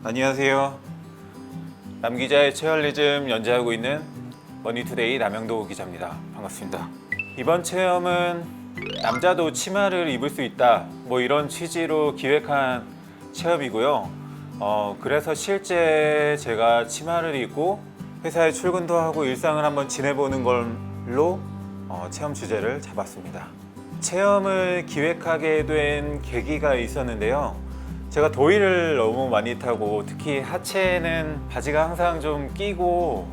안녕하세요. 남기자의 체얼리즘 연재하고 있는 머니투데이 남영도 기자입니다. 반갑습니다. 이번 체험은 남자도 치마를 입을 수 있다 뭐 이런 취지로 기획한 체험이고요. 그래서 실제 제가 치마를 입고 회사에 출근도 하고 일상을 한번 지내보는 걸로 체험 주제를 잡았습니다. 체험을 기획하게 된 계기가 있었는데요. 제가 더위를 너무 많이 타고 특히 하체는 바지가 항상 좀 끼고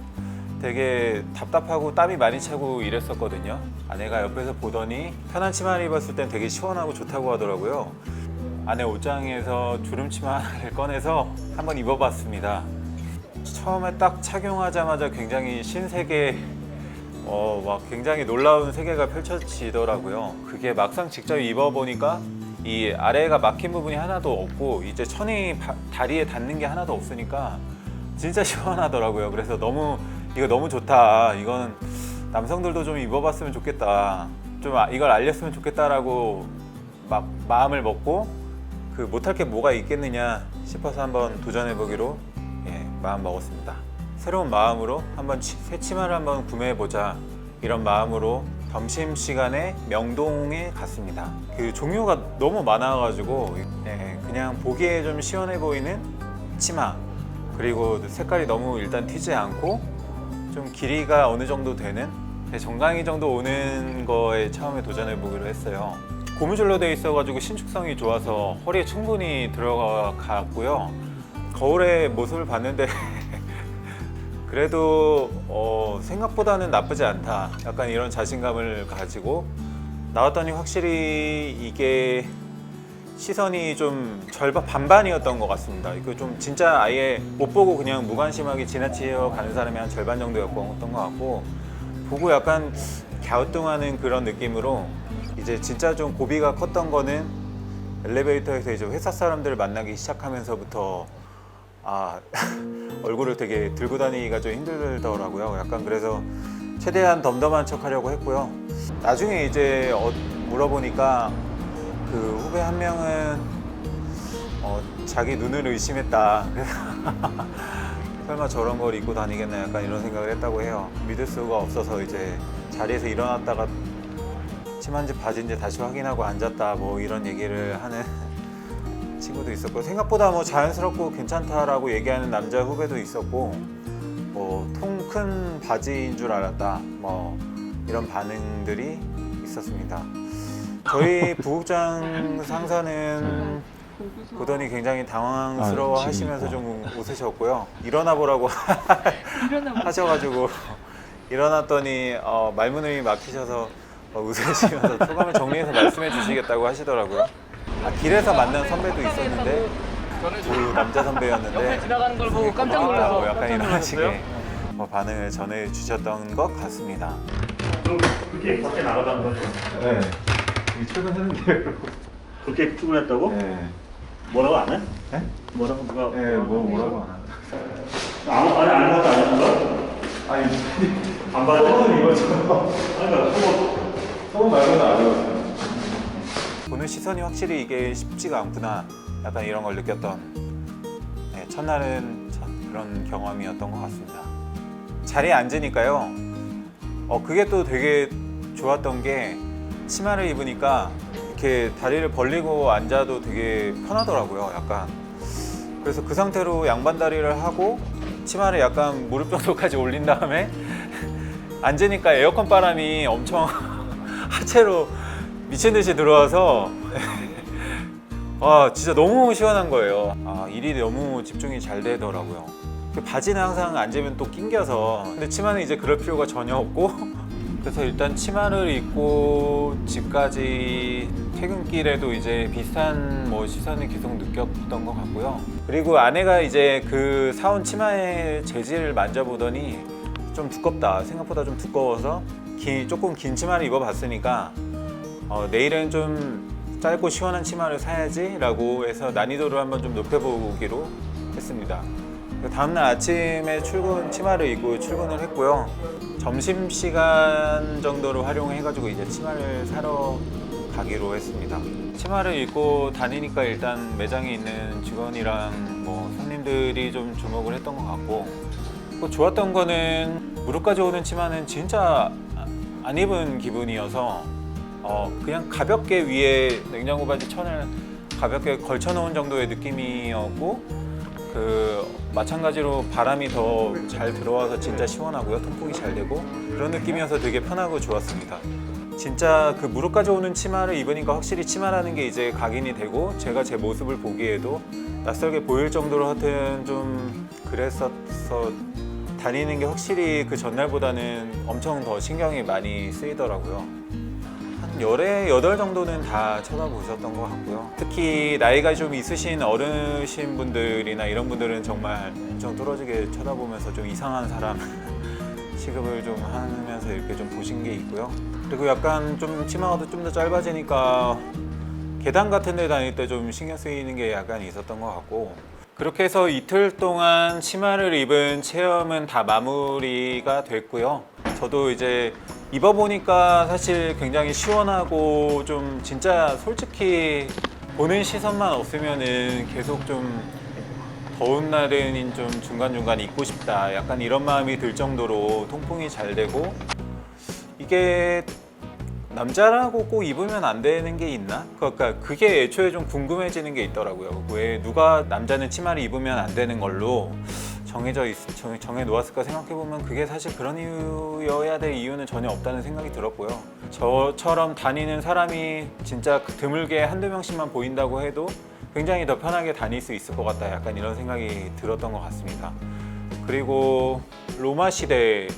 되게 답답하고 땀이 많이 차고 이랬었거든요. 아내가 옆에서 보더니 편한 치마를 입었을 땐 되게 시원하고 좋다고 하더라고요. 아내 옷장에서 주름 치마를 꺼내서 한번 입어봤습니다. 처음에 딱 착용하자마자 굉장히 신세계 막 굉장히 놀라운 세계가 펼쳐지더라고요. 그게 막상 직접 입어보니까 이 아래가 막힌 부분이 하나도 없고 이제 천이 다리에 닿는 게 하나도 없으니까 진짜 시원하더라고요. 그래서 이거 너무 좋다. 이건 남성들도 좀 입어봤으면 좋겠다. 좀 이걸 알렸으면 좋겠다라고 막 마음을 먹고 그 못할 게 뭐가 있겠느냐 싶어서 한번 도전해보기로 마음 먹었습니다. 새로운 마음으로 한번 새 치마를 한번 구매해보자 이런 마음으로 점심시간에 명동에 갔습니다. 그 종류가 너무 많아가지고 그냥 보기에 좀 시원해 보이는 치마, 그리고 색깔이 너무 일단 튀지 않고 좀 길이가 어느 정도 되는 정강이 정도 오는 거에 처음에 도전해 보기로 했어요. 고무줄로 되어 있어가지고 신축성이 좋아서 허리에 충분히 들어갔고요. 거울에 모습을 봤는데 그래도 생각보다는 나쁘지 않다. 약간 이런 자신감을 가지고 나왔더니 확실히 이게 시선이 좀 반반이었던 것 같습니다. 이거 좀 진짜 아예 못 보고 그냥 무관심하게 지나치어 가는 사람이 한 절반 정도였던 것 같고, 보고 약간 갸우뚱하는 그런 느낌으로 이제 진짜 좀 고비가 컸던 거는 엘리베이터에서 이제 회사 사람들을 만나기 시작하면서부터 얼굴을 되게 들고 다니기가 좀 힘들더라고요. 약간 그래서 최대한 덤덤한 척 하려고 했고요. 나중에 이제 물어보니까 그 후배 한 명은 자기 눈을 의심했다. 설마 저런 걸 입고 다니겠나 약간 이런 생각을 했다고 해요. 믿을 수가 없어서 이제 자리에서 일어났다가 치마인지 바지인지 다시 확인하고 앉았다 뭐 이런 얘기를 하는 친구도 있었고, 생각보다 뭐 자연스럽고 괜찮다라고 얘기하는 남자 후배도 있었고, 뭐 통 큰 바지인 줄 알았다 뭐 이런 반응들이 있었습니다. 저희 부국장 상사는 보더니 굉장히 당황스러워 하시면서 좀 웃으셨고요. 일어나 보라고 하셔가지고 일어났더니 말문이 막히셔서 웃으시면서 소감을 정리해서 말씀해 주시겠다고 하시더라고요. 길에서 만난 선배도 있었는데 그 남자 선배였는데 지나가는 걸 보고 깜짝 놀라서 약간 이런 식의 반응을 전해 주셨던 것 같습니다. 그렇게 밖에 나가던 거죠? 네, 출근했는데. 그렇게 출근했다고? 네. 뭐라고 안 해? 네? 뭐라고 누가? 네, 뭐라고 안 하나? 아무것도 안 했는 거야? 아니, 안 받았어? 소문 이거죠. 그러니까 소문 말고는 안 해봤어요. 보는 시선이 확실히 이게 쉽지가 않구나 약간 이런 걸 느꼈던 첫날은 그런 경험이었던 것 같습니다. 자리에 앉으니까요 그게 또 되게 좋았던 게 치마를 입으니까 이렇게 다리를 벌리고 앉아도 되게 편하더라고요. 약간 그래서 그 상태로 양반 다리를 하고 치마를 약간 무릎 정도까지 올린 다음에 앉으니까 에어컨 바람이 엄청 하체로 미친듯이 들어와서 진짜 너무 시원한 거예요. 일이 너무 집중이 잘 되더라고요. 바지는 항상 앉으면 또 낑겨서, 근데 치마는 이제 그럴 필요가 전혀 없고 그래서 일단 치마를 입고 집까지 퇴근길에도 이제 비슷한 시선을 계속 느꼈던 것 같고요. 그리고 아내가 이제 그 사온 치마의 재질을 만져보더니 좀 두껍다, 생각보다 좀 두꺼워서 조금 긴 치마를 입어봤으니까 내일은 좀 짧고 시원한 치마를 사야지 라고 해서 난이도를 한번 좀 높여보기로 했습니다. 다음날 아침에 치마를 입고 출근을 했고요. 점심시간 정도로 활용해가지고 이제 치마를 사러 가기로 했습니다. 치마를 입고 다니니까 일단 매장에 있는 직원이랑 뭐 손님들이 좀 주목을 했던 것 같고, 또 좋았던 거는 무릎까지 오는 치마는 진짜 안 입은 기분이어서 그냥 가볍게 위에 냉장고 바지 천을 가볍게 걸쳐놓은 정도의 느낌이었고, 마찬가지로 바람이 더 잘 들어와서 진짜 시원하고요. 통풍이 잘 되고 그런 느낌이어서 되게 편하고 좋았습니다. 진짜 그 무릎까지 오는 치마를 입으니까 확실히 치마라는 게 이제 각인이 되고, 제가 제 모습을 보기에도 낯설게 보일 정도로 하여튼 좀 그랬어서 다니는 게 확실히 그 전날보다는 엄청 더 신경이 많이 쓰이더라고요. 한 열에 8 정도는 다 쳐다보셨던 것 같고요. 특히 나이가 좀 있으신 어르신 분들이나 이런 분들은 정말 엄청 뚫어지게 쳐다보면서 좀 이상한 사람 취급을 좀 하면서 이렇게 좀 보신 게 있고요. 그리고 약간 좀 치마가 좀 더 짧아지니까 계단 같은 데 다닐 때 좀 신경 쓰이는 게 약간 있었던 것 같고, 그렇게 해서 이틀 동안 치마를 입은 체험은 다 마무리가 됐고요. 저도 이제 입어보니까 사실 굉장히 시원하고 좀 진짜 솔직히 보는 시선만 없으면은 계속 좀 더운 날은 좀 중간중간 입고 싶다, 약간 이런 마음이 들 정도로 통풍이 잘 되고, 이게 남자라고 꼭 입으면 안 되는 게 있나? 그러니까 그게 애초에 좀 궁금해지는 게 있더라고요. 왜 누가 남자는 치마를 입으면 안 되는 걸로 정해 놓았을까 생각해보면 그게 사실 그런 이유여야 될 이유는 전혀 없다는 생각이 들었고요. 저처럼 다니는 사람이 진짜 드물게 한두 명씩만 보인다고 해도 굉장히 더 편하게 다닐 수 있을 것 같다, 약간 이런 생각이 들었던 것 같습니다. 그리고 로마 시대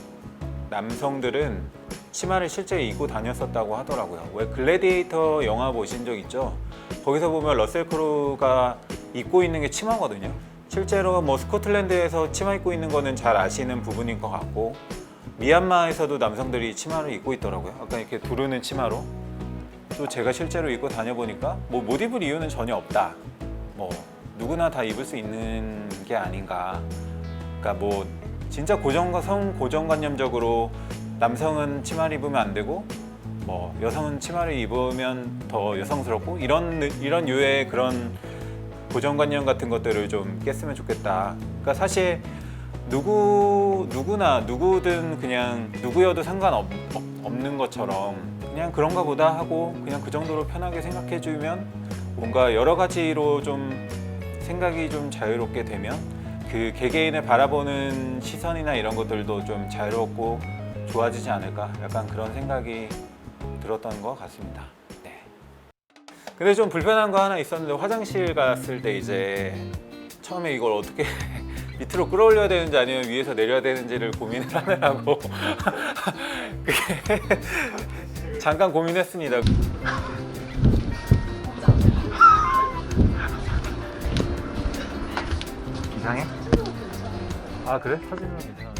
남성들은 치마를 실제 입고 다녔었다고 하더라고요. 왜 글래디에이터 영화 보신 적 있죠? 거기서 보면 러셀 크로우가 입고 있는 게 치마거든요. 실제로 뭐 스코틀랜드에서 치마 입고 있는 거는 잘 아시는 부분인 것 같고, 미얀마에서도 남성들이 치마를 입고 있더라고요. 아까 이렇게 두르는 치마로. 또 제가 실제로 입고 다녀보니까 뭐 못 입을 이유는 전혀 없다. 뭐 누구나 다 입을 수 있는 게 아닌가. 그러니까 뭐 진짜 고정관념적으로 남성은 치마를 입으면 안 되고 뭐 여성은 치마를 입으면 더 여성스럽고 이런 유의 그런 고정관념 같은 것들을 좀 깼으면 좋겠다. 그러니까 사실 누구든 그냥 누구여도 상관없는 것처럼 그냥 그런가 보다 하고 그냥 그 정도로 편하게 생각해 주면 뭔가 여러 가지로 좀 생각이 좀 자유롭게 되면 그 개개인을 바라보는 시선이나 이런 것들도 좀 자유롭고 좋아지지 않을까, 약간 그런 생각이 들었던 것 같습니다. 네. 근데 좀 불편한 거 하나 있었는데, 화장실 갔을 때 이제 처음에 이걸 어떻게 밑으로 끌어올려야 되는지 아니면 위에서 내려야 되는지를 고민을 하느라고 그게 잠깐 고민했습니다. 이상해? 아 그래? 사진은 괜찮아.